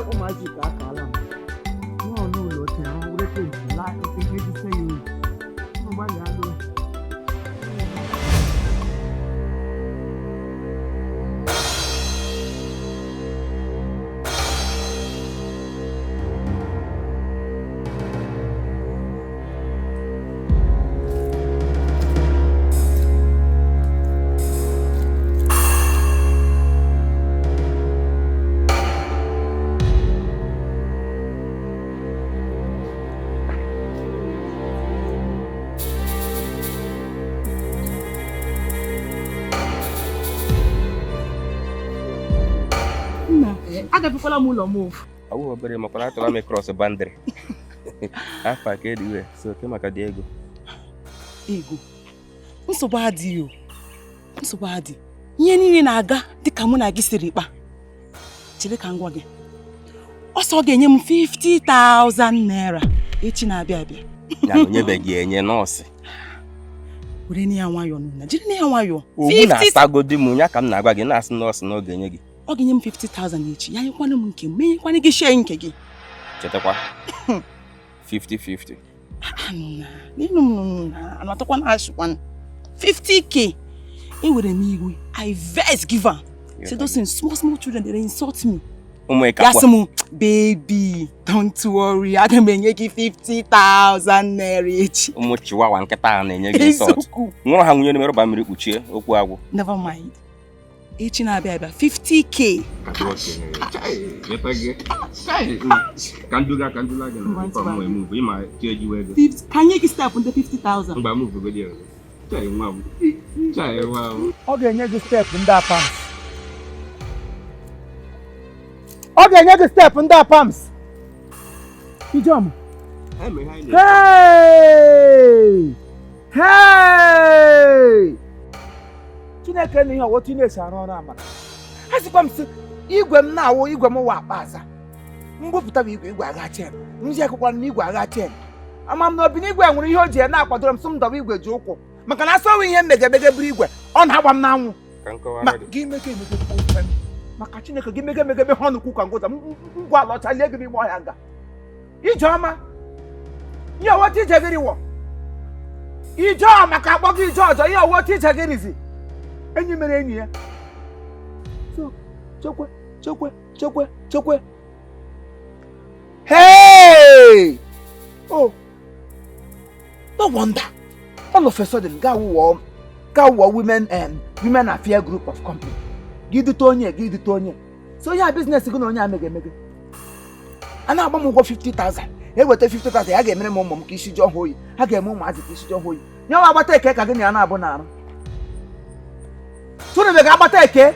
o magic akala no lo te an ure pe la pe me di say you no ba ya lo Ada mulo move. Awu obere makwana atụla m cross boundary. Afa ka ediwe so ke maka dị ego. Ego. Nsogbu adị o. Nsogbu adị. Ihe niile na-aga dịka mụ na gị siri kpa. Chere ka ngwa gị. Ọsọ ga-enye m 50,000 naira echi na-abịa abịa. Ya onyebe gị enye nọọsụ. Were ni ya nwayọ nna. Jiri ni ya nwayọ. Obu na-asagodi m nya ka m na-agwa gị na-asị nọọsụ na oge enye gị. Ọ ga-enye m 50,000 echi. Ya nyekwana m nke m, menyekwana gị share nke gị. Chetakwa. 50-50. Nínú anatakwa na ashwan 50k. Ewere m iwe. I vex give her. Say those small children they insult me. Yes, baby, don't worry. I can enye gị 50,000 naira echi. Ụmụ chiwawa nkịta na-enye gị insult. Nwụrụ ha nwunye mere ba mmiri kpuchie okwu agwụ. Never mind. Echi na-abịa abịa 50k. Can you step on the 50,000? Ọ ga-enye gị step ndị apams. Ọ ga-enye gị step ndị apams. Ijom. Hey! Hey! Chineke na ihe ọwụ Chineke arụ ọrụ amaka. Asịkwa m sị igwe m na-awụ igwe m wa akpa aza. Mbupụta bụ igwe aghachi m. Nji akwụkwọ m igwe aghachi m. Ama m na obi n'igwe nwere ihe o ji na-akwadoro m sị m dọba igwe ji ụkwụ. Maka na asọwe ihe mmege buru igwe ọ na-agba m n'anwụ. Ma gị mege maka Chineke gị mege ha ọnụ ka ngụza ngwa alọchalie gị n'ime ọhịa nga. Ijeọma ihe ọwọta ije gịrị wọ. Ijeọma maka akpọ gị ije ọzọ ihe ọwọta ije gịrịzi. Enyi mere enyi ya. So, chekwe. Hey! Oh. No wonder. All of a sudden, go women affair group of company. Give Tony. So your business is going to mege. And now I'm going 50,000. He will take 50,000. I get me mom kishi John Hoy. I get mom as kishi John Hoy. Now I will take cake again and abonano. So the mega take.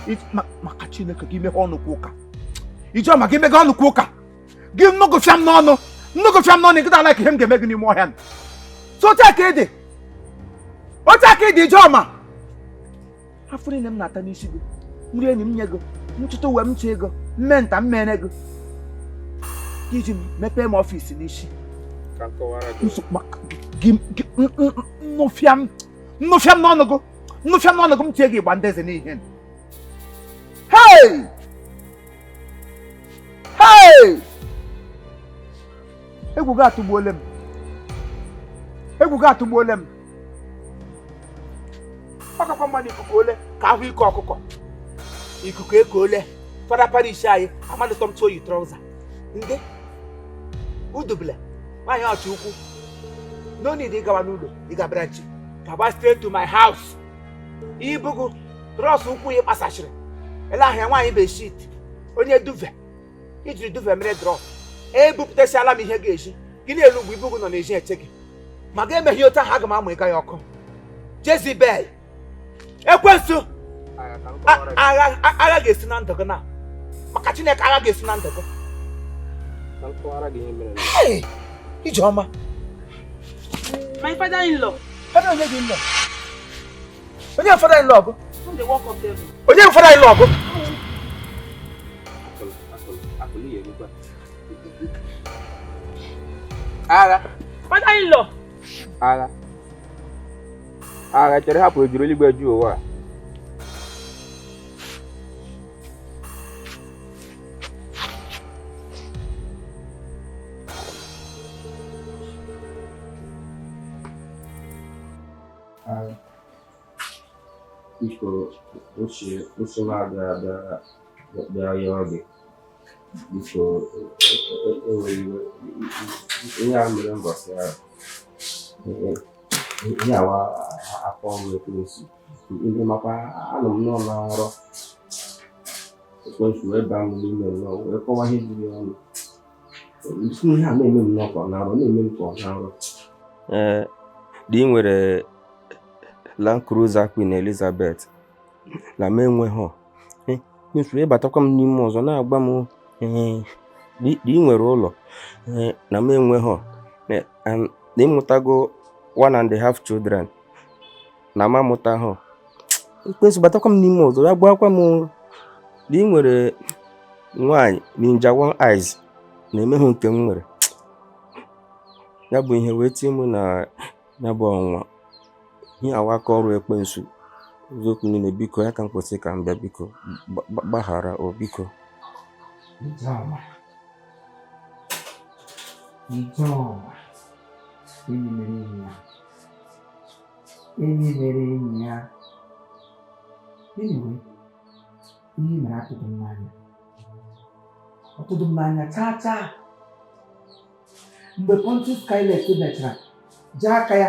It's Makachine could give me on the cooker. You don't give me on the cooker. Give no go fam no. No go fam no, nigga like him can make any more hand. So take it. What take it, Joma? I feel him not an issue. Murianim Yago, Mucho Wemchego, Menta Menego. Give him, make him office in this. No fiam no go. No fiam no go take it one day in him. Hey! Ego got to bolem. Paka kwa mani kukole, kahu iko. Ikuku ekole. Fada parish aye, amanda tom to you trouser. Nde? Udubule. Why are you? No need Iga Nudo, Iga branch. Kaba straight to my house. Ibugu, Ross Uku Passage. Ella, why be sheet? Only a duvet. It's the duvet minute drop. Book the salami hegeshi. Guinea look we book on Asia check. Magame Hiota Hagama Kayoko. Jezebel. Equesto. I guess none to go now. Macatinek, I guess none to go. Hey, Ijoma. My father-in-law. Father-in-law. When your father-in-law go? From the walk of them. When your father-in-law go? Father-in-law. Chere hapụ ejiri eluigwe ju ụwa. Biko ochi na-abịa ya oge. Biko enwere iwe ihe a mere mbọsị ahụ. Ihe awa afọ m ekwensu. Ndị makwa anọ m nọ na nrọ. Ekwensu wee baa m n'ime nnọọ wee kọwa ihe jiri ọnụ. Isi ihe a na-eme m nnọọ ka ọ na-arọ na-eme m ka ọ na-arọ. Di nwere Land Cruiser Queen Elizabeth na m enweghị nyefuru ịbatakwa m n'ime ọzọ na-agba m di nwere ụlọ na m enweghị na ịmụtago 1.5 children na m amụtaghị ekwensu batakwa m n'ime ọzọ ya gbakwa m di nwere nwaanyị ninja one eyes na-emeghị nke m nwere ya bụ ihe wee tie m na ya bụ ọnwa ihe awaka ọrụ ekwensu ụzọkwu niile biko ya ka m kwesị ka m bịa biko gbaghara o biko Ijoma. Enyi mere enyi ya. Anyway, ihe mere atụdụ m n'anya. Ọtụdụ m n'anya chaa. Mgbe Pontius Pilate mechara jee aka ya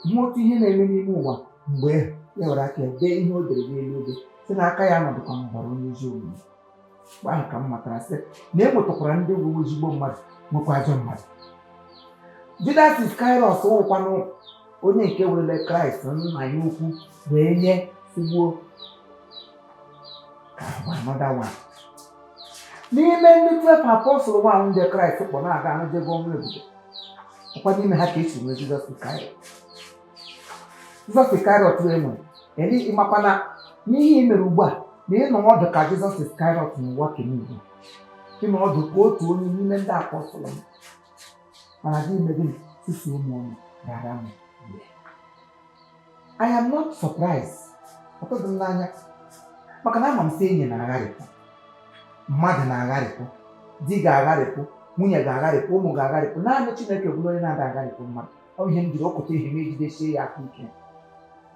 hụ otu ihe na-eme n'ime ụwa mgbe ya were aka ya dee ihe o dere n'elu obe sị na aka ya nọdụkwa n'ọbara onye ezi omume. Mgbe ahụ ka m matara sị na e nwetakwara ndị bụ ezigbo mmadụ nwekwa ajọ mmadụ. Judas Iscariot nwekwanụ onye nke werele Kraịst nna ya ukwu wee nye ugbo ka another one. N'ime ndị 12 apọstụl nwa ndị Kraịst kpọ na-aga anụjego ọnwụ ebube ọkwa n'ime ha ka esi nwee Jizọs Iscariot. Jizọs Iscariot enwe eli ịmakwana n'ihe i mere ugbu a na ịnọ ọdụ ka Jizọs Iscariot n'ụwa kenigwe ịnọ ọdụ ka otu onye n'ime ndị apọstụl m mana gị ime gịnị susu ụmụ ọnụ gara m. I am not surprised. Ọtụtụ m n'anya maka na ama m sị enyi na-agharịpụ, mmadụ na-agharịpụ, di ga-agharịpụ, nwunye ga-agharịpụ, ụmụ ga-agharịpụ, naanị Chineke bụrụ onye na-ada agharịpụ mmadụ. Ọ ihe m jiri ọkụta ihe m ejidesie ya aka ike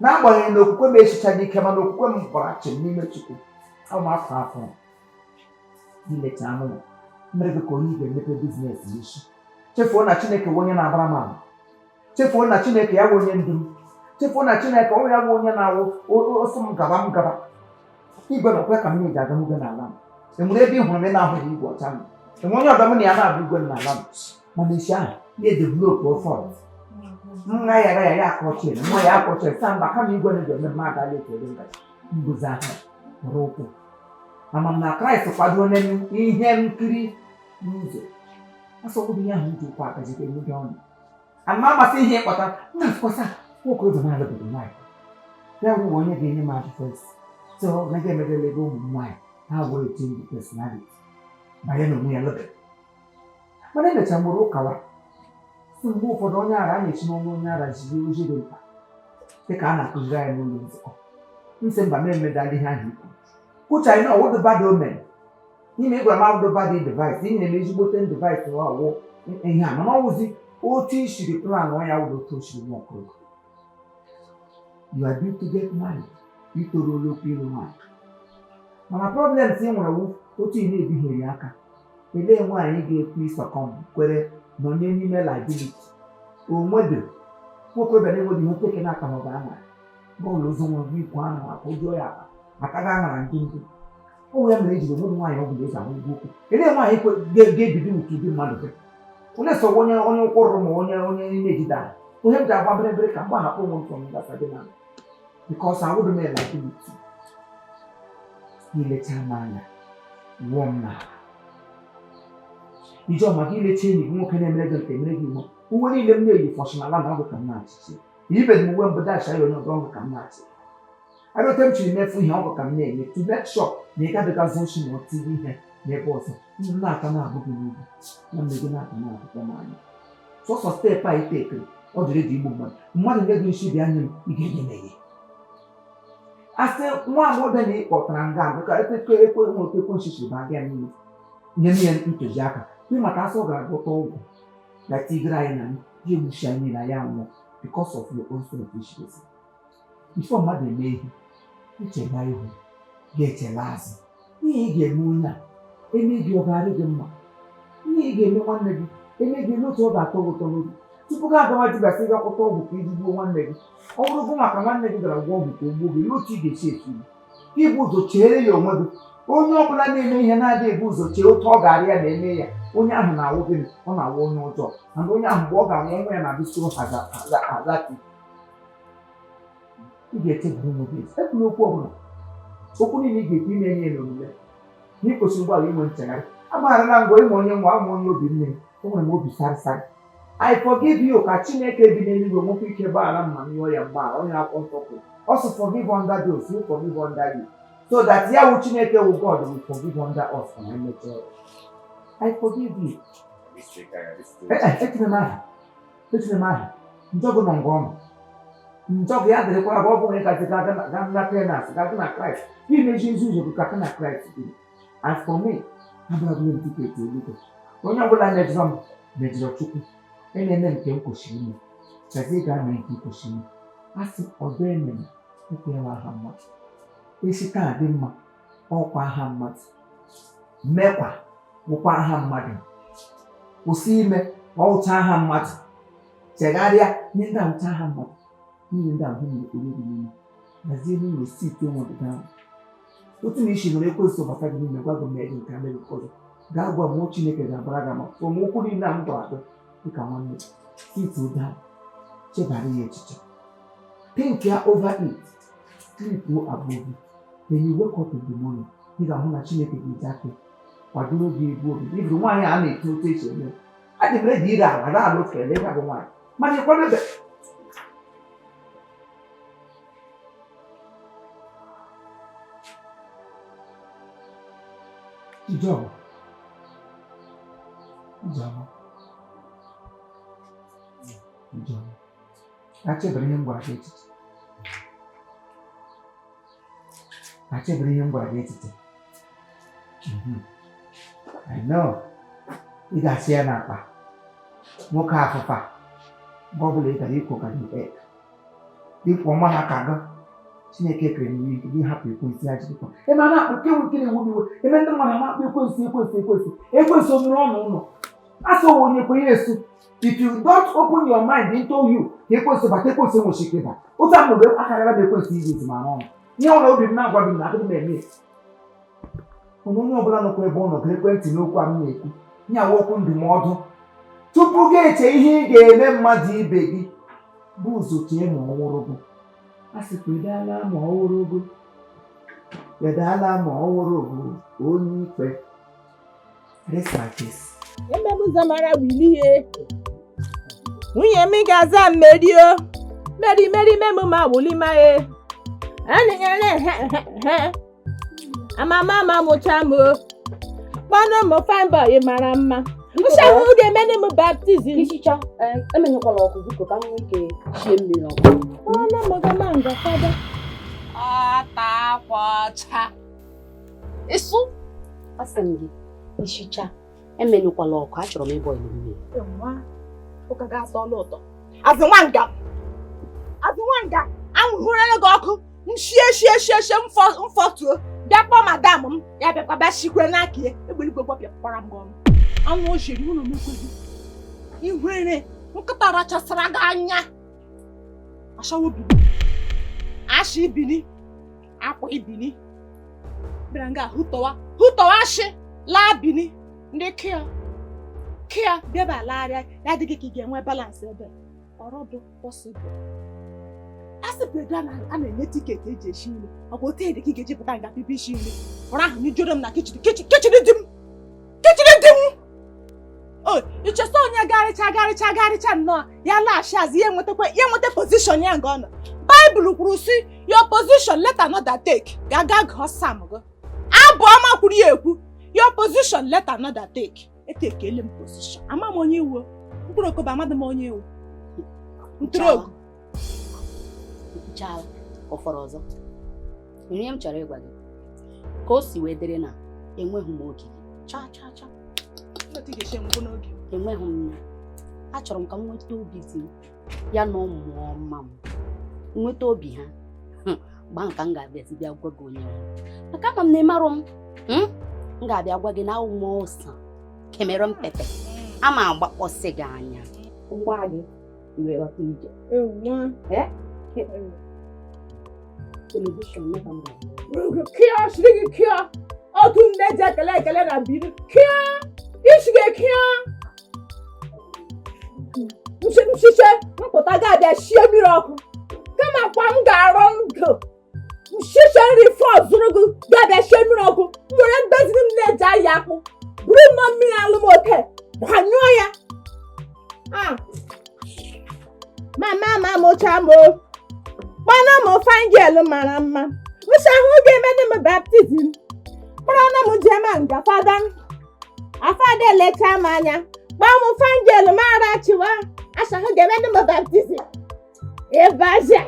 n'agbanyeghị na okwukwe m esichaghị ike mana okwukwe m gbara achị n'ime Chukwu. Ụmụ afọ ilecha anụ mere gị ka onye ga-emepe biznes n'isi. Chefuo na Chineke bụ onye na-abara m ama. Chefuo na Chineke ya bụ onye ndu m. Chefuo na Chineke onye ya bụ onye na-awụ ọsọ m gaba. Igwe na okwe ka m na-eji aga n'ugwe n'ala m. Enwere ebe ị hụrụ m na-ahụghị igwe ọcha m. Enwere onye ọbịa m na ya na-abụ igwe n'ala m. Mana isi ahụ ya edevelopụ ọfọt. Nwa ya akọchie, nwa ya akọchie saa mba kama igwe na-eji eme mmadụ ala ekele ngaji mbuzi ahụ nwere ụkwụ. Ama m na Kraịst kwadoro ihe nkiri n'ụzọ. Asọgbu ihe ahụ ji ụkwụ aka jide n'oge ọnụ. Ama amasị ihe ịkpọta nna afọsa nwoke oge na-alụbeghị nwaanyị. Ya bụ onye ga-enye m advice. So naghị emegele ego ụmụ nwaanyị ha were change the personality banye na onwe ya lụbeghị. Mana emecha mgboro ụkawa si mgbe ụfọdụ onye ara a na-echi n'ọnụ onye ara jiri ozi dị mkpa dịka a na-akụziri anyị n'ụlọ nzukọ. Nsị mba m emedala ihe ahụ ikwu kwucha anyị na ọwụdụ bad omen n'ime ịgwara m awụdụ bad device inyere m ezigbote device ọwụ ihe a mana ọwụzi otu ishiri plan ya wụrụ otu oshiri nwa ọkụrụ. You are due to get married. Itoruola okwu ịlụ nwaanyị. Mana problems ị nwere wu otu ị na-ebigheri aka. Elee nwaanyị ga-ekwu ịsọkọm kwere nọnye n'ime liability. Onwedo nwoke obere enweghị ihe okeke n'aka ma ọ ga-ana bọọlụ ụzọ nwere ikwu a na-akwụjọ ya aka ga-aṅara ndị ndụ. O ya mere ejiri nwere nwaanyị ọgwụ eji ahụ ụgwọ okwu. Elee nwaanyị ga-ebido nke ụdị mmadụ gị. Onye sọ onye ụkwụrụ ma onye na-ejide ala. Onye m ji agba bịrịbịrị ka mgbe ahapụ onwe ntọ m gasa gị na because I wouldn't make like it. Ilecha n'anya wụọ m n'ala. Ijoma gị ilecha enyi gị nwoke na-emere gị nke mere gị imo uwe niile m na-eyi fọshinala na ọgụ ka m na-achịchi. Ibe m uwe mbụ dacha ya onye ọzọ ọgụ ka m na-achị. Arịọta m chiri mefu ihe ọgụ ka m na-enye to make sure na ị gabigazi oshi ma otiwe ihe n'ebe ọzọ. Ndị na-aka na-abụ gị n'ihu na mgbe gị na-aka na-abụkwa m anya. Sọsọ steepụ a itekere ọ dịrị dị igbo mmadụ nye gị nshi dị anya m ị ga-enye meghe. Asị nwa agbọghọ na ịkpọtara nga ka ekwe nwoke nchichi ba gị n'ime nye m ya ntụziaka maka asọ ga-agụta ọgwụ na tigre anyị na ya egbuchi anyị na ya nwụọ because of your own selfishness. bifo mmadụ eme ihe echela ihu ga-echela azụ ihe ị ga-eme onye a eme gị ọ ga-adị gị mma ihe ị ga-eme nwanne gị eme gị n'otu ọ ga-atọ gị ụtọ n'obi tupu gị agawa dibasị gị akwụkwọ ọgwụ ka iji gbuo nwanne gị ọ bụrụ bụ maka nwanne gị gara gwọ ọgwụ ka o gbuo gị n'otu ị ga-esi esi ibu ụzọ chere ya onwe gị onye ọbụla na-eme ihe na-adịghị ebu ụzọ chee otu ọ ga-arị ya na-eme ya onye ahụ na-awụ gịnị ọ na-awụ onye ụjọ mana onye ahụ mgbe ọ ga-anwụ nwa ya na bistro hazati ị ga-echeburu onwe gị ekwula okwu ọbụla okwu niile ị ga-ekwu ime ihe n'omume na ịkwesịrị ụgbọala inwe nchegharị agbaghara na ngwa ịma onye nwa ụmụ onye obi nne o nwere m obi sarịsarị I forgive you ka Chineke bi n'eluigwe nwekwa ike gbaghara mma n'ihe ya mgbaghara onye akwụkwọ nsọ kwuru also forgive under those who forgive under you so that ya wụ Chineke wụ God will forgive under us and I make sure I forgive you. Echire m aha njọgụ nọ ngwa ọnụ njọgụ ya dịrịkwara bụ ọ bụghị gazi ga na penas gazi na Kraịst imeji izu ụzọ ka na Kraịst dị as for me abụrụbụla m tiketi eluigwe onye ọbụla mejọrọ m mejọrọ Chukwu na-eme nke m kwesịrị ime gazi ga mee nke kwesịrị ime asị ọdọ ememe ekwenyela aha mmadụ esi taa dị mma ọkwa aha mmadụ mmekwa bụkwa aha mmadụ kwụsị ime ọwụcha aha mmadụ chegharịa nye ndị ahụcha aha mmadụ n'ihi ndị ahụ na-ekpere gị n'ime hazie n'ụlọ site nwọdụga ahụ otu na isi nwere ekwesị bata gị n'ime gwa gị mee gị nke mere ụfọdụ gaa gwa mmụọ Chineke ga-abara gị ama fọm okwu niile a m gwara gị dịka nwanne site ụda ahụ chebara ya echiche think ya over it sleep above it then you wake up in the morning ị ga-ahụ na Chineke ga-eji aka kwadoro gị egwu obi iburu nwaanyị a na-eti otu esi eme adị m redi ire ala ala otu ele ga bụ nwaanyị mana ịkwadebe Ijeọma achebere ihe m gwara gị echiche I know ị ga-asị ya n'akpa nwoke afụfa mgbe ọbụla ị gara ikwo gara ikwu ọma ha ka gị Chineke kere n'ihe gị hapụ ekwensị ya jirikwa ebe a na-akpụ nke nwoke na-ewu iwe ebe ndị mmadụ na-akpụ ekwensị omere ọnụ ụlọ asị owe onye kwenye esu if you don't open your mind into you ka ekwensị bata ekwensị nwechiri ike ba ụta m mgbe akarịra m ekwensị izi ma n'ọnụ ihe ọla obi m na-agwa gị na adịghị m eme onye ọbụla nọkwa ebe ọ nọ ga ekwentị n'okwu a m na-ekwu nyawa okwu ndụmọdụ tupu gị eche ihe ị ga-eme mmadụ ibe gị bụ ụzọ chee ma ọhụrụ gị a sị kwedala ma ọhụrụ gị onye ikpe resakes emebụzamara wilie nwunye m ga-aza mmerio meri memu ma wulimae amama ma mụcha m kpọnụ m fine boy mara mma ụsha m ga-emene m baptizim Ichicha emenyekwala ọkụ biko ka m nwee ike shie mmiri ọkụ ọnụ m gama ngafada ọtakwacha ịsụ asị m gị Ichicha emenyekwala ọkụ achọrọ m ịbọ ilu mmiri nwa ụka ga-atọ ọlụ ụtọ azị nwanga anwụhụrụla gị ọkụ nshie mfọtuo bịa kpọọ madam m ya bịakwa bịa shikwe n'aka ya egbeligwe gbapịakwara m gị ọnụ anụ ojiri ụlọ n'ekweghị ihwere nkịta rachasara gị anya ashawo bini ashi ibini akwa ibini bịara nga hụtọwa ashi laa bini ndị kia bịaba lagharịa ya adịghị ka ị ga-enwe balansị ebe ọrọdụ pọsịbụl asịpụrụ a na-enye tiketi eji eshi nri ọ bụ otu ede ka ị ga-eji pụta nga pipi ishi nri ọrụ ahụ n'ijoro m na kichin di m o ichesa onye garịcha nnọọ ya laghachi azụ ya nweta pozishọn ya nga ọ nọ baịbụl kwuru si your position let another take ga-aga gụọ sam gị abụ ọma kwuru ya ekwu your position let another take etekele m position ama m onye iwu mkpụrụ okobo amadị m onye iwu ntụrụogu Chaa ụfọrọ ọzọ ihe m chọrọ ịgwa gị ka o si wee dịrị na enweghị m oge enweghị m ya achọrọ m ka m nweta obi dị ya na ụmụ ọma m nweta obi ha gbaa nka m ga-abịazi bịa gwa gị onye maka ama m na ịmarụ m m ga-abịa gwa gị na ụmụ ọsa kemere m pepe ama agbakpọsị gị anya ngwa gị iwe ghọta ije telivishọn meba m kia shiri kia otu nne ji ekele na biri kia ishige kia mshiche mpụta ga-abịa shie mmiri ọkụ kama kwa m ga-arụ ndụ mshiche nri fọ zụrụ gị ga-abịa shie mmiri ọkụ nwere ndoziri m na-eji ahịa akpụ buru mma mmiri alụ m oke gbanyụọ ya mama mụcha m kpọna m fangel mara mma mụcha ahụ ga-emede m baptizim kpọrọ na m jema nga afada elecha m anya gbaa m fangel mara chiwa asahụ ga-emede m baptizim ebe aja